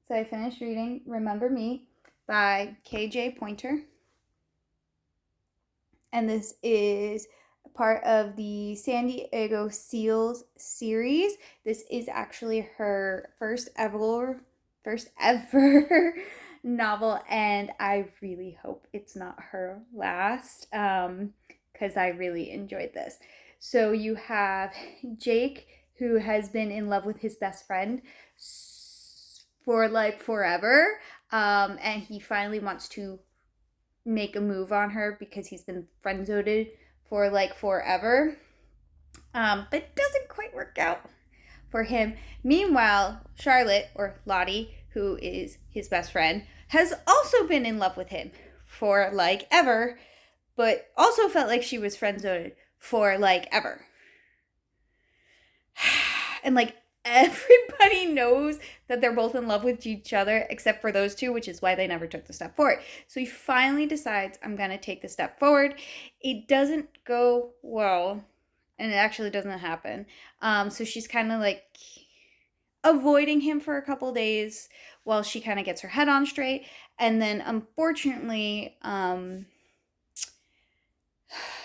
So I finished reading Remember Me by KJ Pointer. And this is part of the San Diego Seals series. This is actually her first ever novel, and I really hope it's not her last, because I really enjoyed this. So you have Jake, who has been in love with his best friend for like forever, and he finally wants to make a move on her because he's been friend zoned for like forever. But it doesn't quite work out for him. Meanwhile, Charlotte, or Lottie, who is his best friend, has also been in love with him for like ever, but also felt like she was friend zoned for like ever. And like everybody knows that they're both in love with each other except for those two, which is why they never took the step forward. So he finally decides, I'm going to take the step forward. It doesn't go well, and it actually doesn't happen. So she's kind of like avoiding him for a couple days while she kind of gets her head on straight. And then unfortunately, now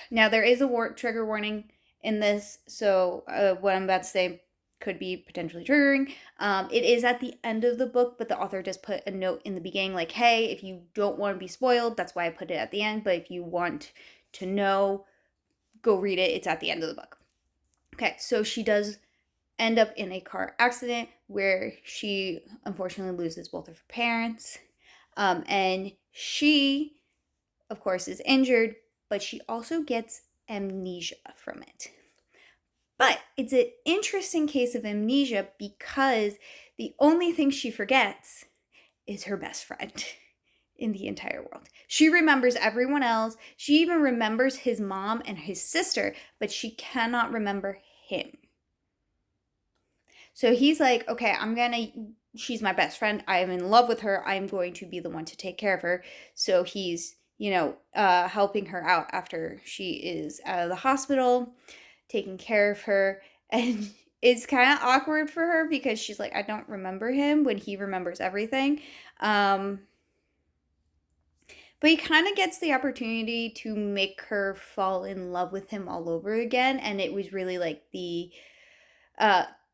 there is a trigger warning in this, so what I'm about to say could be potentially triggering. It is at the end of the book, but the author does put a note in the beginning like, hey, if you don't want to be spoiled, that's why I put it at the end, but if you want to know, go read it. It's at the end of the book. Okay, so she does end up in a car accident where she unfortunately loses both of her parents. And she, of course, is injured, but she also gets amnesia from it. But it's an interesting case of amnesia because the only thing she forgets is her best friend in the entire world. She remembers everyone else. She even remembers his mom and his sister, but she cannot remember him. So he's like, okay, she's my best friend. I am in love with her. I'm going to be the one to take care of her. So he's, helping her out after she is out of the hospital, taking care of her. And it's kind of awkward for her because she's like, I don't remember him when he remembers everything. But he kind of gets the opportunity to make her fall in love with him all over again. And it was really like the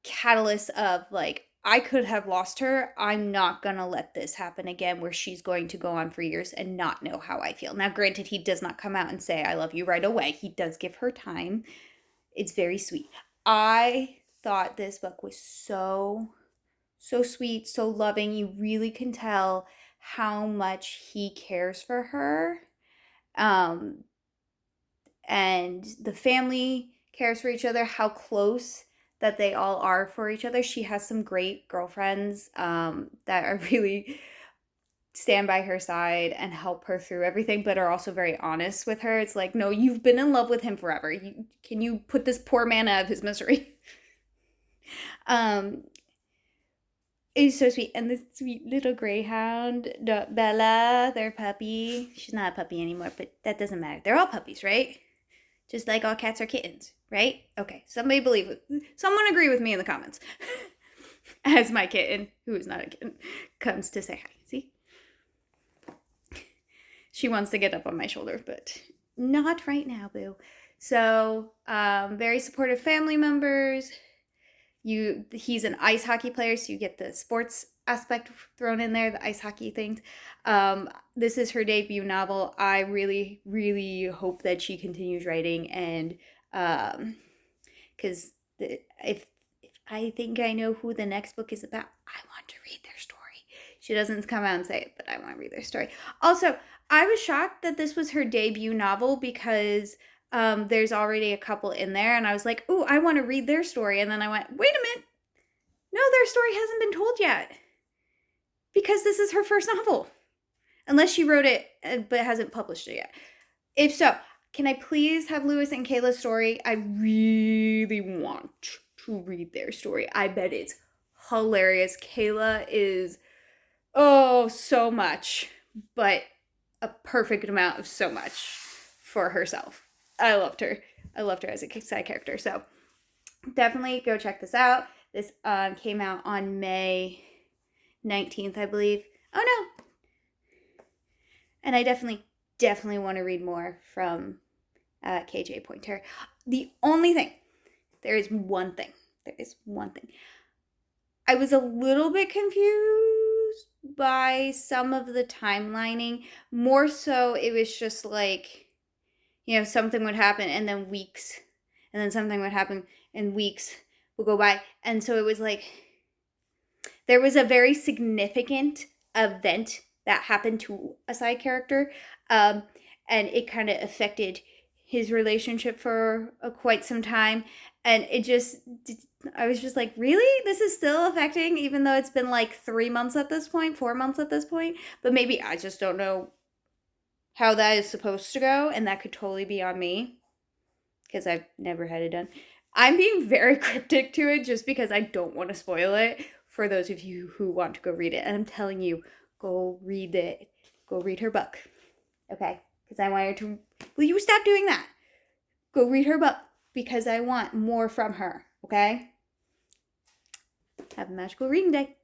catalyst of like, I could have lost her. I'm not gonna let this happen again where she's going to go on for years and not know how I feel. Now, granted, he does not come out and say, I love you right away. He does give her time. It's very sweet. I thought this book was so sweet, so loving. You really can tell how much he cares for her. And the family cares for each other, how close that they all are for each other. She has some great girlfriends that are really stand by her side and help her through everything, but are also very honest with her. It's like, no, you've been in love with him forever. Can you put this poor man out of his misery? It's so sweet. And this sweet little greyhound, Bella, their puppy. She's not a puppy anymore, but that doesn't matter. They're all puppies, right? Just like all cats are kittens, right? Okay, somebody believe it. Someone agree with me in the comments. As my kitten, who is not a kitten, comes to say hi. See? She wants to get up on my shoulder, but not right now, boo. So, very supportive family members. He's an ice hockey player, so you get the sports aspect thrown in there, the ice hockey things. This is her debut novel. I really, really hope that she continues writing, and because if I think I know who the next book is about, I want to read their story. She doesn't come out and say it, but I want to read their story. Also, I was shocked that this was her debut novel because there's already a couple in there, and I was like, ooh, I want to read their story. And then I went, wait a minute. No, their story hasn't been told yet because this is her first novel. Unless she wrote it but hasn't published it yet. If so, can I please have Lewis and Kayla's story? I really want to read their story. I bet it's hilarious. Kayla is, so much, but a perfect amount of so much for herself. I loved her. I loved her as a side character. So definitely go check this out. This came out on May 19th, I believe. Oh no. And I definitely want to read more from KJ Pointer. The only thing, there is one thing. I was a little bit confused by some of the timelining. More so, it was just like, something would happen and then weeks, and then something would happen and weeks would go by. And so it was like, there was a very significant event that happened to a side character, and it kind of affected his relationship for quite some time. And I was just like, really? This is still affecting, even though it's been like 3 months at this point, 4 months at this point. But maybe I just don't know how that is supposed to go, and that could totally be on me because I've never had it done. I'm being very cryptic to it just because I don't want to spoil it for those of you who want to go read it. And I'm telling you, go read it. Go read her book. Okay? Because I want her to... Will you stop doing that? Go read her book because I want more from her. Okay? Have a magical reading day.